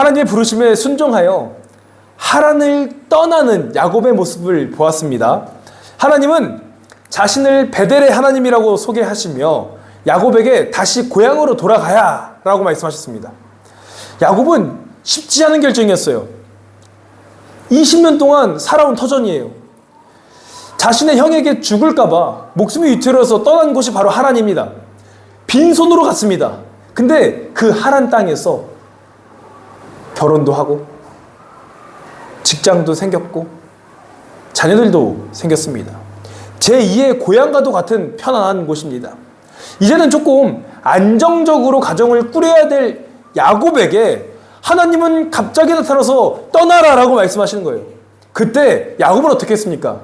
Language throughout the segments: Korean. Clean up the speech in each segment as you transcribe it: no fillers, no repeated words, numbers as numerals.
하나님의 부르심에 순종하여 하란을 떠나는 야곱의 모습을 보았습니다. 하나님은 자신을 베델의 하나님이라고 소개하시며 야곱에게 다시 고향으로 돌아가야 라고 말씀하셨습니다. 야곱은 쉽지 않은 결정이었어요. 20년 동안 살아온 터전이에요. 자신의 형에게 죽을까봐 목숨이 위태로워서 떠난 곳이 바로 하란입니다. 빈손으로 갔습니다. 근데 그 하란 땅에서 결혼도 하고 직장도 생겼고 자녀들도 생겼습니다. 제2의 고향과도 같은 편안한 곳입니다. 이제는 조금 안정적으로 가정을 꾸려야 될 야곱에게 하나님은 갑자기 나타나서 떠나라 라고 말씀하시는 거예요. 그때 야곱은 어떻게 했습니까?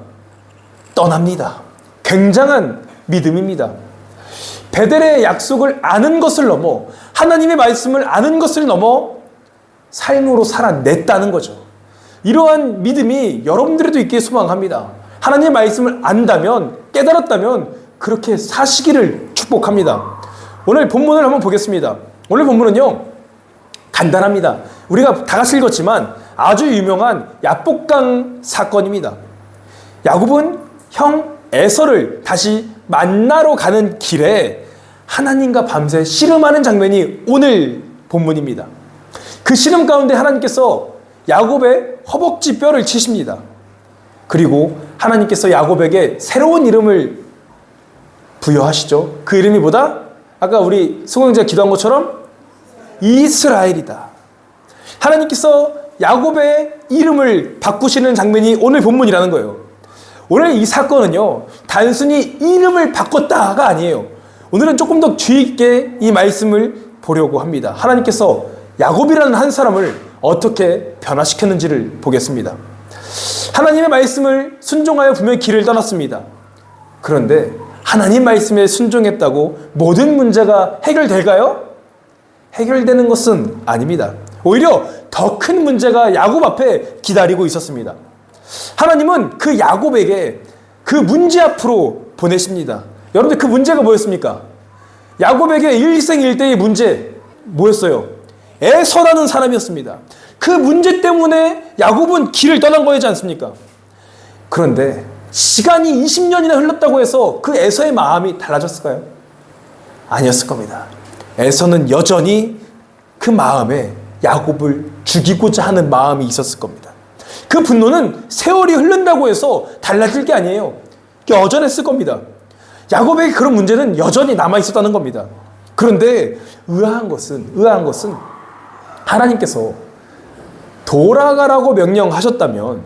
떠납니다. 굉장한 믿음입니다. 베델의 약속을 아는 것을 넘어 하나님의 말씀을 아는 것을 넘어 삶으로 살아냈다는 거죠. 이러한 믿음이 여러분들에도 있기를 소망합니다. 하나님의 말씀을 안다면, 깨달았다면 그렇게 사시기를 축복합니다. 오늘 본문을 한번 보겠습니다. 오늘 본문은요, 간단합니다. 우리가 다 같이 읽었지만 아주 유명한 야복강 사건입니다. 야곱은 형 에서를 다시 만나러 가는 길에 하나님과 밤새 씨름하는 장면이 오늘 본문입니다. 그 씨름 가운데 하나님께서 야곱의 허벅지 뼈를 치십니다. 그리고 하나님께서 야곱에게 새로운 이름을 부여하시죠. 그 이름이 뭐다? 아까 우리 송영재가 기도한 것처럼 이스라엘이다. 하나님께서 야곱의 이름을 바꾸시는 장면이 오늘 본문이라는 거예요. 오늘 이 사건은요, 단순히 이름을 바꿨다가 아니에요. 오늘은 조금 더 주의 있게 이 말씀을 보려고 합니다. 하나님께서 야곱이라는 한 사람을 어떻게 변화시켰는지를 보겠습니다. 하나님의 말씀을 순종하여 분명히 길을 떠났습니다. 그런데 하나님 말씀에 순종했다고 모든 문제가 해결될까요? 해결되는 것은 아닙니다. 오히려 더 큰 문제가 야곱 앞에 기다리고 있었습니다. 하나님은 그 야곱에게 그 문제 앞으로 보내십니다. 여러분들 그 문제가 뭐였습니까? 야곱에게 일생일대의 문제 뭐였어요? 에서라는 사람이었습니다. 그 문제 때문에 야곱은 길을 떠난 거지 않습니까? 그런데 시간이 20년이나 흘렀다고 해서 그 에서의 마음이 달라졌을까요? 아니었을 겁니다. 에서는 여전히 그 마음에 야곱을 죽이고자 하는 마음이 있었을 겁니다. 그 분노는 세월이 흐른다고 해서 달라질 게 아니에요. 여전했을 겁니다. 야곱에게 그런 문제는 여전히 남아있었다는 겁니다. 그런데 의아한 것은 하나님께서 돌아가라고 명령하셨다면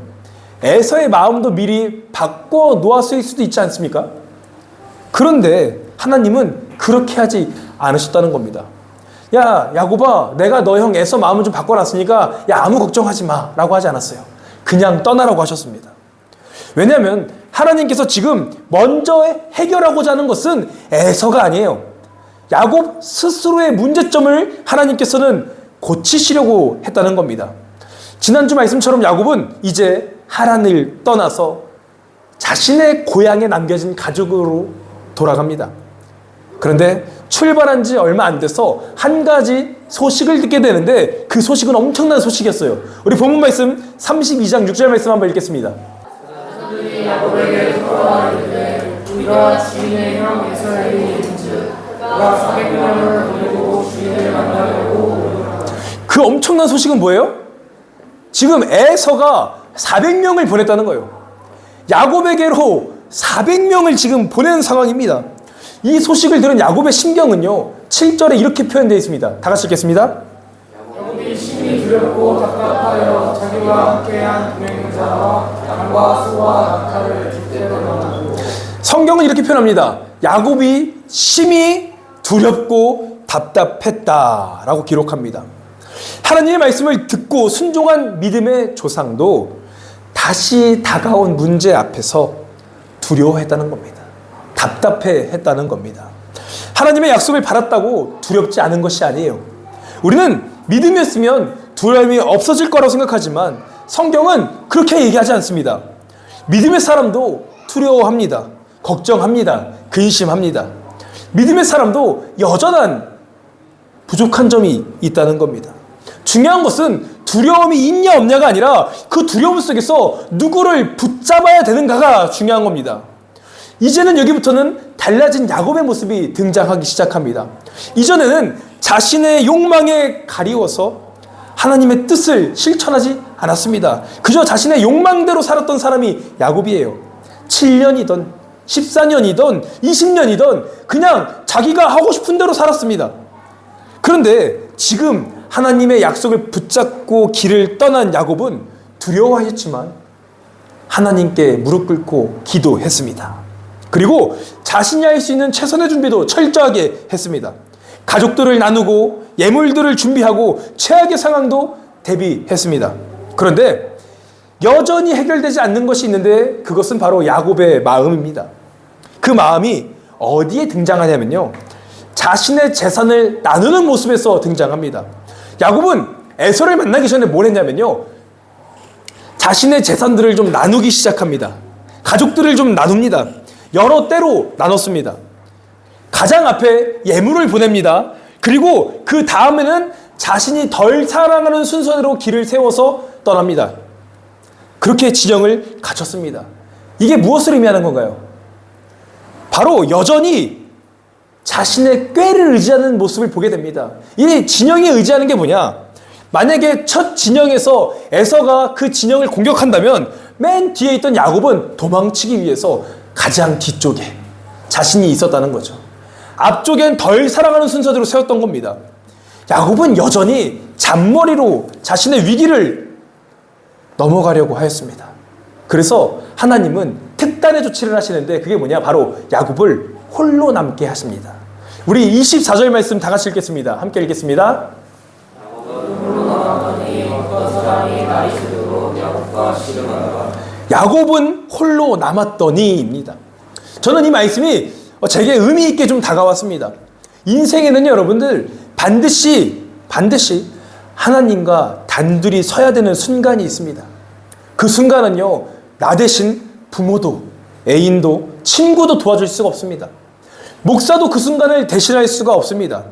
에서의 마음도 미리 바꿔 놓았을 수도 있지 않습니까? 그런데 하나님은 그렇게 하지 않으셨다는 겁니다. 야, 야곱아, 내가 너 형 에서 마음을 좀 바꿔놨으니까 야, 아무 걱정하지 마 라고 하지 않았어요. 그냥 떠나라고 하셨습니다. 왜냐하면 하나님께서 지금 먼저 해결하고자 하는 것은 에서가 아니에요. 야곱 스스로의 문제점을 하나님께서는 고치시려고 했다는 겁니다. 지난주 말씀처럼 야곱은 이제 하란을 떠나서 자신의 고향에 남겨진 가족으로 돌아갑니다. 그런데 출발한 지 얼마 안 돼서 한 가지 소식을 듣게 되는데 그 소식은 엄청난 소식이었어요. 우리 본문 말씀 32장 6절 말씀 한번 읽겠습니다. 야곱에게 돌아가는데 우리가 주인의 형 에서에게 이른즉 그가 400명을 보내고 주인을 만나려고. 그 엄청난 소식은 뭐예요? 지금 에서가 400명을 보냈다는 거예요. 야곱에게로 400명을 지금 보내는 상황입니다. 이 소식을 들은 야곱의 심경은요, 7절에 이렇게 표현되어 있습니다. 다 같이 읽겠습니다. 야곱이 심히 두렵고 답답하여 자기와 함께한 동행자와 양과 소와 낙타를 쫓겨나고. 성경은 이렇게 표현합니다. 야곱이 심히 두렵고 답답했다라고 기록합니다. 하나님의 말씀을 듣고 순종한 믿음의 조상도 다시 다가온 문제 앞에서 두려워했다는 겁니다. 답답해했다는 겁니다. 하나님의 약속을 받았다고 두렵지 않은 것이 아니에요. 우리는 믿음이었으면 두려움이 없어질 거라고 생각하지만 성경은 그렇게 얘기하지 않습니다. 믿음의 사람도 두려워합니다. 걱정합니다. 근심합니다. 믿음의 사람도 여전한 부족한 점이 있다는 겁니다. 중요한 것은 두려움이 있냐 없냐가 아니라 그 두려움 속에서 누구를 붙잡아야 되는가가 중요한 겁니다. 이제는 여기부터는 달라진 야곱의 모습이 등장하기 시작합니다. 이전에는 자신의 욕망에 가리워서 하나님의 뜻을 실천하지 않았습니다. 그저 자신의 욕망대로 살았던 사람이 야곱이에요. 7년이든 14년이든 20년이든 그냥 자기가 하고 싶은 대로 살았습니다. 그런데 지금 하나님의 약속을 붙잡고 길을 떠난 야곱은 두려워했지만 하나님께 무릎 꿇고 기도했습니다. 그리고 자신이 할 수 있는 최선의 준비도 철저하게 했습니다. 가족들을 나누고 예물들을 준비하고 최악의 상황도 대비했습니다. 그런데 여전히 해결되지 않는 것이 있는데 그것은 바로 야곱의 마음입니다. 그 마음이 어디에 등장하냐면요, 자신의 재산을 나누는 모습에서 등장합니다. 야곱은 에서를 만나기 전에 뭘 했냐면요, 자신의 재산들을 좀 나누기 시작합니다. 가족들을 좀 나눕니다. 여러 때로 나눴습니다. 가장 앞에 예물을 보냅니다. 그리고 그 다음에는 자신이 덜 사랑하는 순서대로 길을 세워서 떠납니다. 그렇게 진영을 갖췄습니다. 이게 무엇을 의미하는 건가요? 바로 여전히 자신의 꾀를 의지하는 모습을 보게 됩니다. 이 진영이 의지하는 게 뭐냐? 만약에 첫 진영에서 에서가 그 진영을 공격한다면 맨 뒤에 있던 야곱은 도망치기 위해서 가장 뒤쪽에 자신이 있었다는 거죠. 앞쪽엔 덜 사랑하는 순서대로 세웠던 겁니다. 야곱은 여전히 잔머리로 자신의 위기를 넘어가려고 하였습니다. 그래서 하나님은 특단의 조치를 하시는데 그게 뭐냐? 바로 야곱을 홀로 남게 하십니다. 우리 24절 말씀 다 같이 읽겠습니다. 함께 읽겠습니다. 야곱은 홀로 남았더니입니다. 저는 이 말씀이 제게 의미 있게 좀 다가왔습니다. 인생에는 여러분들 반드시 하나님과 단둘이 서야 되는 순간이 있습니다. 그 순간은요, 나 대신 부모도 애인도 친구도 도와줄 수가 없습니다. 목사도 그 순간을 대신할 수가 없습니다.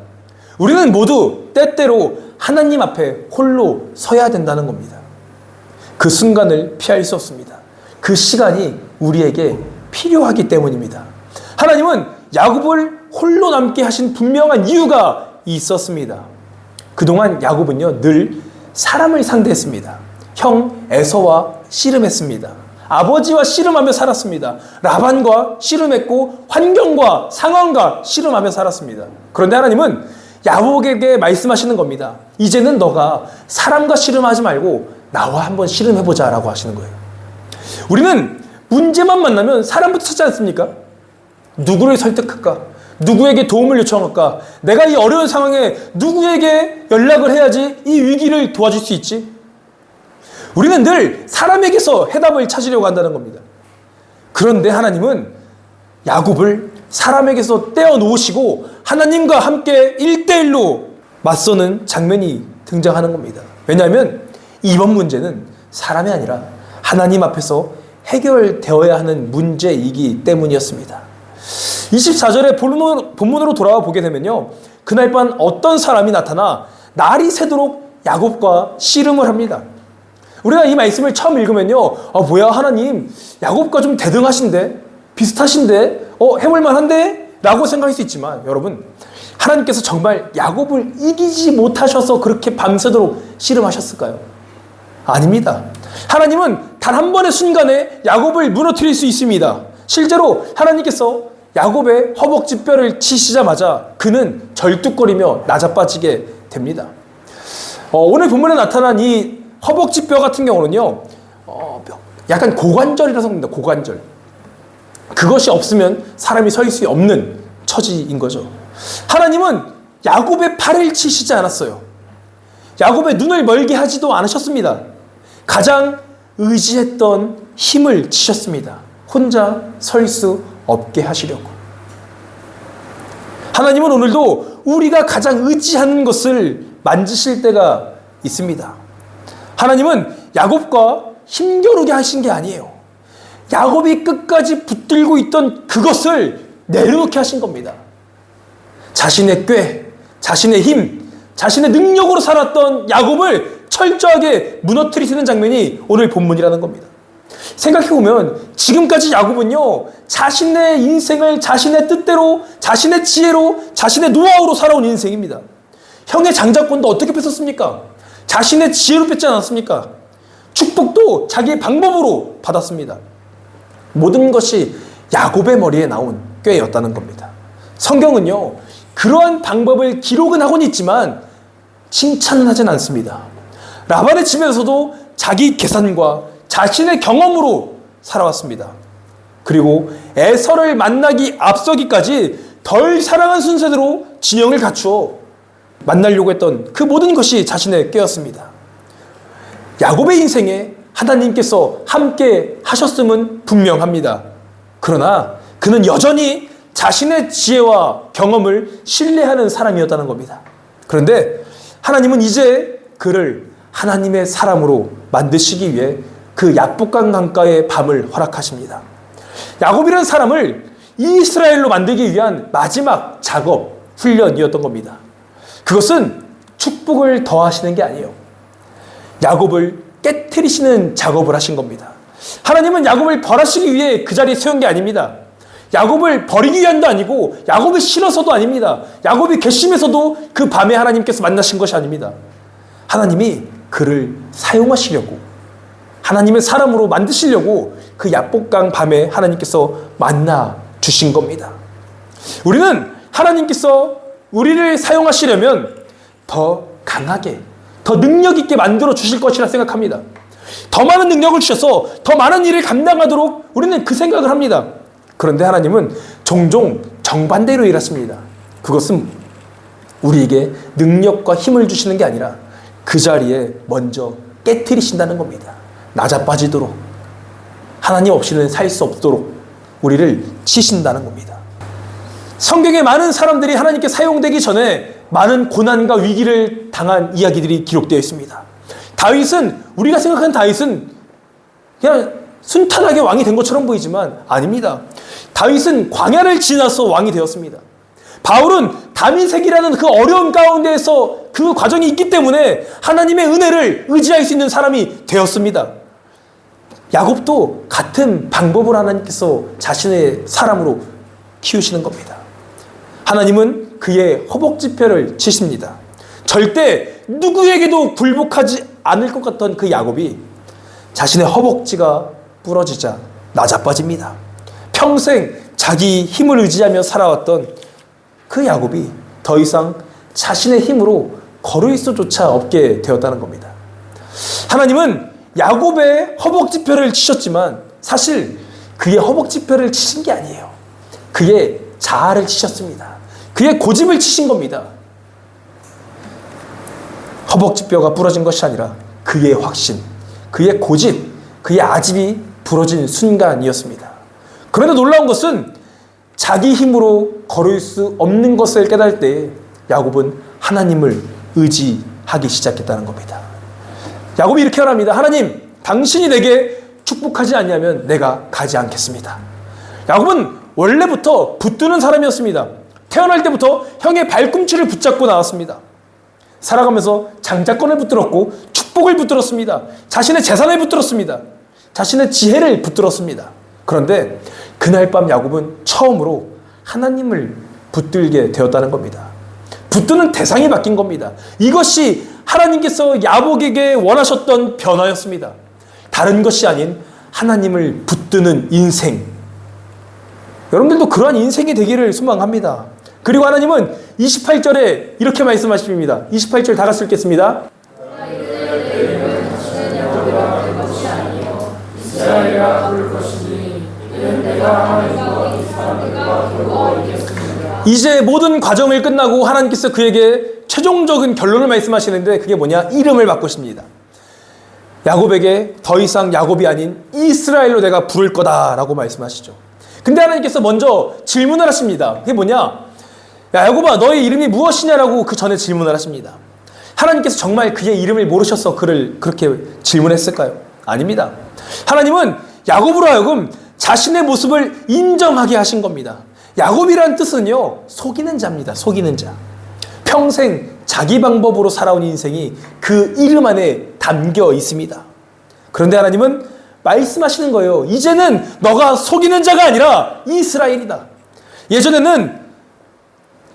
우리는 모두 때때로 하나님 앞에 홀로 서야 된다는 겁니다. 그 순간을 피할 수 없습니다. 그 시간이 우리에게 필요하기 때문입니다. 하나님은 야곱을 홀로 남게 하신 분명한 이유가 있었습니다. 그동안 야곱은요, 늘 사람을 상대했습니다. 형 에서와 씨름했습니다. 아버지와 씨름하며 살았습니다. 라반과 씨름했고 환경과 상황과 씨름하며 살았습니다. 그런데 하나님은 야곱에게 말씀하시는 겁니다. 이제는 너가 사람과 씨름하지 말고 나와 한번 씨름해보자 라고 하시는 거예요. 우리는 문제만 만나면 사람부터 찾지 않습니까? 누구를 설득할까? 누구에게 도움을 요청할까? 내가 이 어려운 상황에 누구에게 연락을 해야지 이 위기를 도와줄 수 있지? 우리는 늘 사람에게서 해답을 찾으려고 한다는 겁니다. 그런데 하나님은 야곱을 사람에게서 떼어놓으시고 하나님과 함께 1대1로 맞서는 장면이 등장하는 겁니다. 왜냐하면 이번 문제는 사람이 아니라 하나님 앞에서 해결되어야 하는 문제이기 때문이었습니다. 24절의 본문으로 돌아와 보게 되면요, 그날 밤 어떤 사람이 나타나 날이 새도록 야곱과 씨름을 합니다. 우리가 이 말씀을 처음 읽으면요, 뭐야 하나님 야곱과 좀 대등하신데? 비슷하신데? 해볼만한데? 라고 생각할 수 있지만 여러분, 하나님께서 정말 야곱을 이기지 못하셔서 그렇게 밤새도록 씨름하셨을까요? 아닙니다. 하나님은 단 한 번의 순간에 야곱을 무너뜨릴 수 있습니다. 실제로 하나님께서 야곱의 허벅지 뼈를 치시자마자 그는 절뚝거리며 낮아빠지게 됩니다. 오늘 본문에 나타난 이 허벅지 뼈 같은 경우는요, 약간 고관절이라서 합니다. 고관절. 그것이 없으면 사람이 서 있을 수 없는 처지인 거죠. 하나님은 야곱의 팔을 치시지 않았어요. 야곱의 눈을 멀게 하지도 않으셨습니다. 가장 의지했던 힘을 치셨습니다. 혼자 설 수 없게 하시려고. 하나님은 오늘도 우리가 가장 의지하는 것을 만지실 때가 있습니다. 하나님은 야곱과 힘겨루게 하신 게 아니에요. 야곱이 끝까지 붙들고 있던 그것을 내려놓게 하신 겁니다. 자신의 꾀, 자신의 힘, 자신의 능력으로 살았던 야곱을 철저하게 무너뜨리시는 장면이 오늘 본문이라는 겁니다. 생각해보면 지금까지 야곱은요, 자신의 인생을 자신의 뜻대로, 자신의 지혜로, 자신의 노하우로 살아온 인생입니다. 형의 장자권도 어떻게 뺏었습니까? 자신의 지혜로 뺏지 않았습니까? 축복도 자기의 방법으로 받았습니다. 모든 것이 야곱의 머리에 나온 꾀였다는 겁니다. 성경은요, 그러한 방법을 기록은 하고는 있지만 칭찬은 하진 않습니다. 라반의 집에서도 자기 계산과 자신의 경험으로 살아왔습니다. 그리고 에서를 만나기 앞서기까지 덜 사랑한 순서대로 진영을 갖추어 만나려고 했던 그 모든 것이 자신의 꾀였습니다. 야곱의 인생에 하나님께서 함께 하셨음은 분명합니다. 그러나 그는 여전히 자신의 지혜와 경험을 신뢰하는 사람이었다는 겁니다. 그런데 하나님은 이제 그를 하나님의 사람으로 만드시기 위해 그 야복강 강가의 밤을 허락하십니다. 야곱이라는 사람을 이스라엘로 만들기 위한 마지막 작업, 훈련이었던 겁니다. 그것은 축복을 더하시는 게 아니에요. 야곱을 깨트리시는 작업을 하신 겁니다. 하나님은 야곱을 벌하시기 위해 그 자리에 세운 게 아닙니다. 야곱을 버리기 위한도 아니고 야곱이 싫어서도 아닙니다. 야곱이 괘씸해서도 그 밤에 하나님께서 만나신 것이 아닙니다. 하나님이 그를 사용하시려고, 하나님의 사람으로 만드시려고 그 야복강 밤에 하나님께서 만나 주신 겁니다. 우리는 하나님께서 우리를 사용하시려면 더 강하게, 더 능력 있게 만들어 주실 것이라 생각합니다. 더 많은 능력을 주셔서 더 많은 일을 감당하도록 우리는 그 생각을 합니다. 그런데 하나님은 종종 정반대로 일하십니다. 그것은 우리에게 능력과 힘을 주시는 게 아니라 그 자리에 먼저 깨트리신다는 겁니다. 낮아빠지도록, 하나님 없이는 살 수 없도록 우리를 치신다는 겁니다. 성경에 많은 사람들이 하나님께 사용되기 전에 많은 고난과 위기를 당한 이야기들이 기록되어 있습니다. 다윗은, 우리가 생각하는 다윗은 그냥 순탄하게 왕이 된 것처럼 보이지만 아닙니다. 다윗은 광야를 지나서 왕이 되었습니다. 바울은 다민색이라는 그 어려운 가운데에서 그 과정이 있기 때문에 하나님의 은혜를 의지할 수 있는 사람이 되었습니다. 야곱도 같은 방법을 하나님께서 자신의 사람으로 키우시는 겁니다. 하나님은 그의 허벅지뼈를 치십니다. 절대 누구에게도 굴복하지 않을 것 같던 그 야곱이 자신의 허벅지가 부러지자 낮아빠집니다. 평생 자기 힘을 의지하며 살아왔던 그 야곱이 더 이상 자신의 힘으로 걸을 수조차 없게 되었다는 겁니다. 하나님은 야곱의 허벅지뼈를 치셨지만 사실 그의 허벅지뼈를 치신 게 아니에요. 그의 자아를 치셨습니다. 그의 고집을 치신 겁니다. 허벅지뼈가 부러진 것이 아니라 그의 확신, 그의 고집, 그의 아집이 부러진 순간이었습니다. 그런데 놀라운 것은 자기 힘으로 걸을 수 없는 것을 깨달을 때 야곱은 하나님을 의지하기 시작했다는 겁니다. 야곱이 이렇게 말합니다. 하나님, 당신이 내게 축복하지 않냐면 내가 가지 않겠습니다. 야곱은 원래부터 붙드는 사람이었습니다. 태어날 때부터 형의 발꿈치를 붙잡고 나왔습니다. 살아가면서 장자권을 붙들었고 축복을 붙들었습니다. 자신의 재산을 붙들었습니다. 자신의 지혜를 붙들었습니다. 그런데 그날 밤 야곱은 처음으로 하나님을 붙들게 되었다는 겁니다. 붙드는 대상이 바뀐 겁니다. 이것이 하나님께서 야곱에게 원하셨던 변화였습니다. 다른 것이 아닌 하나님을 붙드는 인생. 여러분들도 그러한 인생이 되기를 소망합니다. 그리고 하나님은 28절에 이렇게 말씀하십니다. 28절 다 같이 읽겠습니다. 이제 모든 과정을 끝나고 하나님께서 그에게 최종적인 결론을 말씀하시는데 그게 뭐냐? 이름을 바꾸십니다. 야곱에게 더 이상 야곱이 아닌 이스라엘로 내가 부를 거다라고 말씀하시죠. 근데 하나님께서 먼저 질문을 하십니다. 그게 뭐냐? 야, 야곱아, 너의 이름이 무엇이냐라고 그 전에 질문을 하십니다. 하나님께서 정말 그의 이름을 모르셔서 그를 그렇게 질문했을까요? 아닙니다. 하나님은 야곱으로 하여금 자신의 모습을 인정하게 하신 겁니다. 야곱이라는 뜻은요, 속이는 자입니다. 속이는 자. 평생 자기 방법으로 살아온 인생이 그 이름 안에 담겨 있습니다. 그런데 하나님은 말씀하시는 거예요. 이제는 너가 속이는 자가 아니라 이스라엘이다. 예전에는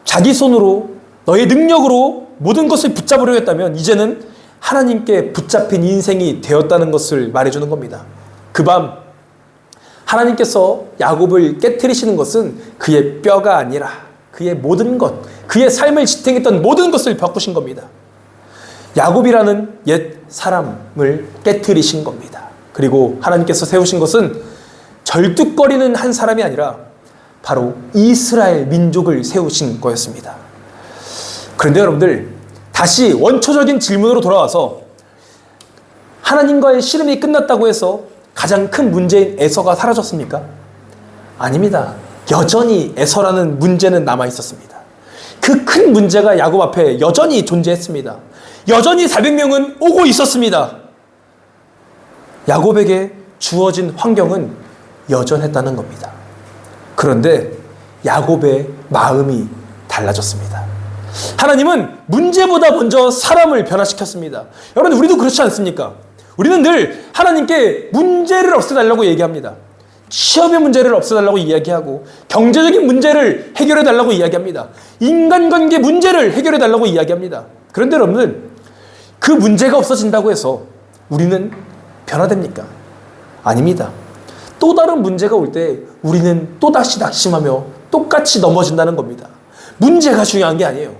자기 손으로 너의 능력으로 모든 것을 붙잡으려 했다면 이제는 하나님께 붙잡힌 인생이 되었다는 것을 말해주는 겁니다. 그 밤 하나님께서 야곱을 깨트리시는 것은 그의 뼈가 아니라 그의 모든 것, 그의 삶을 지탱했던 모든 것을 바꾸신 겁니다. 야곱이라는 옛 사람을 깨트리신 겁니다. 그리고 하나님께서 세우신 것은 절뚝거리는 한 사람이 아니라 바로 이스라엘 민족을 세우신 거였습니다. 그런데 여러분들, 다시 원초적인 질문으로 돌아와서 하나님과의 씨름이 끝났다고 해서 가장 큰 문제인 에서가 사라졌습니까? 아닙니다. 여전히 에서라는 문제는 남아 있었습니다. 그 큰 문제가 야곱 앞에 여전히 존재했습니다. 여전히 400명은 오고 있었습니다. 야곱에게 주어진 환경은 여전했다는 겁니다. 그런데 야곱의 마음이 달라졌습니다. 하나님은 문제보다 먼저 사람을 변화시켰습니다. 여러분, 우리도 그렇지 않습니까? 우리는 늘 하나님께 문제를 없애달라고 얘기합니다. 취업의 문제를 없애달라고 이야기하고 경제적인 문제를 해결해달라고 이야기합니다. 인간관계 문제를 해결해달라고 이야기합니다. 그런데 여러분은 그 문제가 없어진다고 해서 우리는 변화됩니까? 아닙니다. 또 다른 문제가 올 때 우리는 또다시 낙심하며 똑같이 넘어진다는 겁니다. 문제가 중요한 게 아니에요.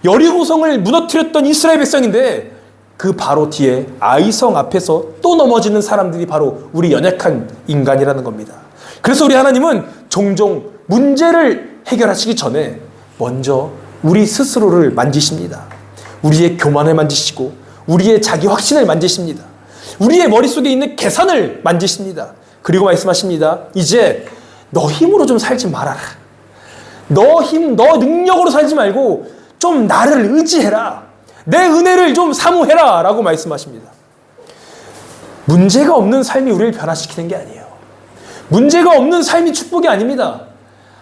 여리고성을 무너뜨렸던 이스라엘 백성인데 그 바로 뒤에 아이성 앞에서 또 넘어지는 사람들이 바로 우리 연약한 인간이라는 겁니다. 그래서 우리 하나님은 종종 문제를 해결하시기 전에 먼저 우리 스스로를 만지십니다. 우리의 교만을 만지시고 우리의 자기 확신을 만지십니다. 우리의 머릿속에 있는 계산을 만지십니다. 그리고 말씀하십니다. 이제 너 힘으로 좀 살지 말아라. 너 능력으로 살지 말고 좀 나를 의지해라. 내 은혜를 좀 사모해라 라고 말씀하십니다. 문제가 없는 삶이 우리를 변화시키는 게 아니에요. 문제가 없는 삶이 축복이 아닙니다.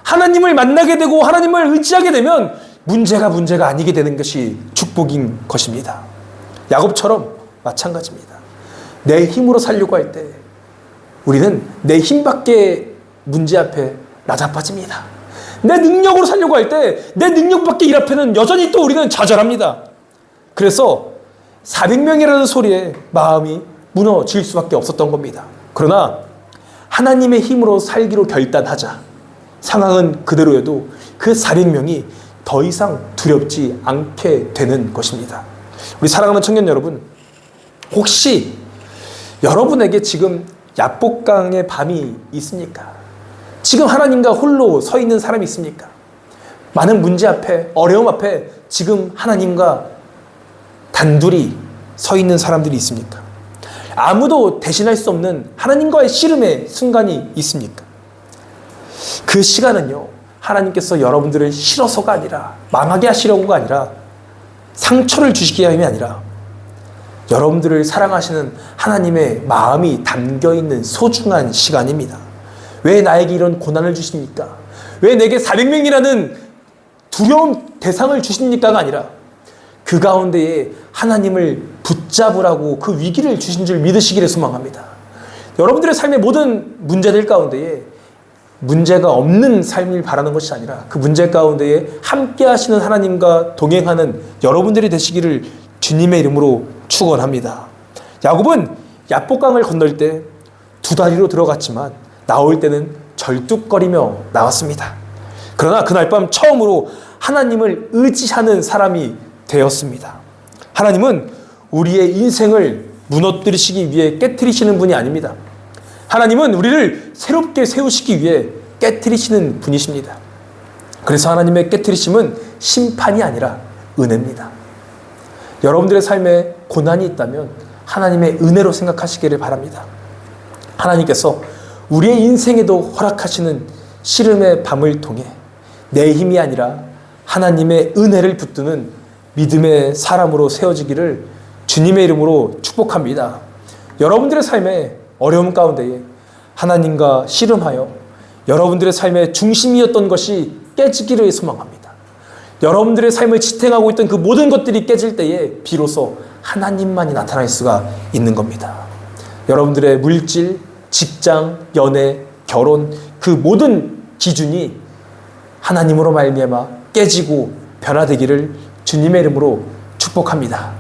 하나님을 만나게 되고 하나님을 의지하게 되면 문제가 아니게 되는 것이 축복인 것입니다. 야곱처럼 마찬가지입니다. 내 힘으로 살려고 할 때 우리는 내 힘밖에 문제 앞에 나자빠집니다. 내 능력으로 살려고 할 때 내 능력밖에 일 앞에는 여전히 또 우리는 좌절합니다. 그래서 400명이라는 소리에 마음이 무너질 수밖에 없었던 겁니다. 그러나 하나님의 힘으로 살기로 결단하자 상황은 그대로여도 그 400명이 더 이상 두렵지 않게 되는 것입니다. 우리 사랑하는 청년 여러분, 혹시 여러분에게 지금 야복강의 밤이 있습니까? 지금 하나님과 홀로 서 있는 사람이 있습니까? 많은 문제 앞에, 어려움 앞에 지금 하나님과 단둘이 서 있는 사람들이 있습니까? 아무도 대신할 수 없는 하나님과의 씨름의 순간이 있습니까? 그 시간은요, 하나님께서 여러분들을 싫어서가 아니라, 망하게 하시려고가 아니라, 상처를 주시기 위함이 아니라 여러분들을 사랑하시는 하나님의 마음이 담겨있는 소중한 시간입니다. 왜 나에게 이런 고난을 주십니까? 왜 내게 400명이라는 두려운 대상을 주십니까가 아니라 그 가운데에 하나님을 붙잡으라고 그 위기를 주신 줄 믿으시기를 소망합니다. 여러분들의 삶의 모든 문제들 가운데에 문제가 없는 삶을 바라는 것이 아니라 그 문제 가운데에 함께 하시는 하나님과 동행하는 여러분들이 되시기를 주님의 이름으로 축원합니다. 야곱은 야복강을 건널 때 두 다리로 들어갔지만 나올 때는 절뚝거리며 나왔습니다. 그러나 그날 밤 처음으로 하나님을 의지하는 사람이 되었습니다. 하나님은 우리의 인생을 무너뜨리시기 위해 깨트리시는 분이 아닙니다. 하나님은 우리를 새롭게 세우시기 위해 깨트리시는 분이십니다. 그래서 하나님의 깨트리심은 심판이 아니라 은혜입니다. 여러분들의 삶에 고난이 있다면 하나님의 은혜로 생각하시기를 바랍니다. 하나님께서 우리의 인생에도 허락하시는 씨름의 밤을 통해 내 힘이 아니라 하나님의 은혜를 붙드는 믿음의 사람으로 세워지기를 주님의 이름으로 축복합니다. 여러분들의 삶에 어려움 가운데에 하나님과 씨름하여 여러분들의 삶의 중심이었던 것이 깨지기를 소망합니다. 여러분들의 삶을 지탱하고 있던 그 모든 것들이 깨질 때에 비로소 하나님만이 나타날 수가 있는 겁니다. 여러분들의 물질, 직장, 연애, 결혼 그 모든 기준이 하나님으로 말미암아 깨지고 변화되기를 주님의 이름으로 축복합니다.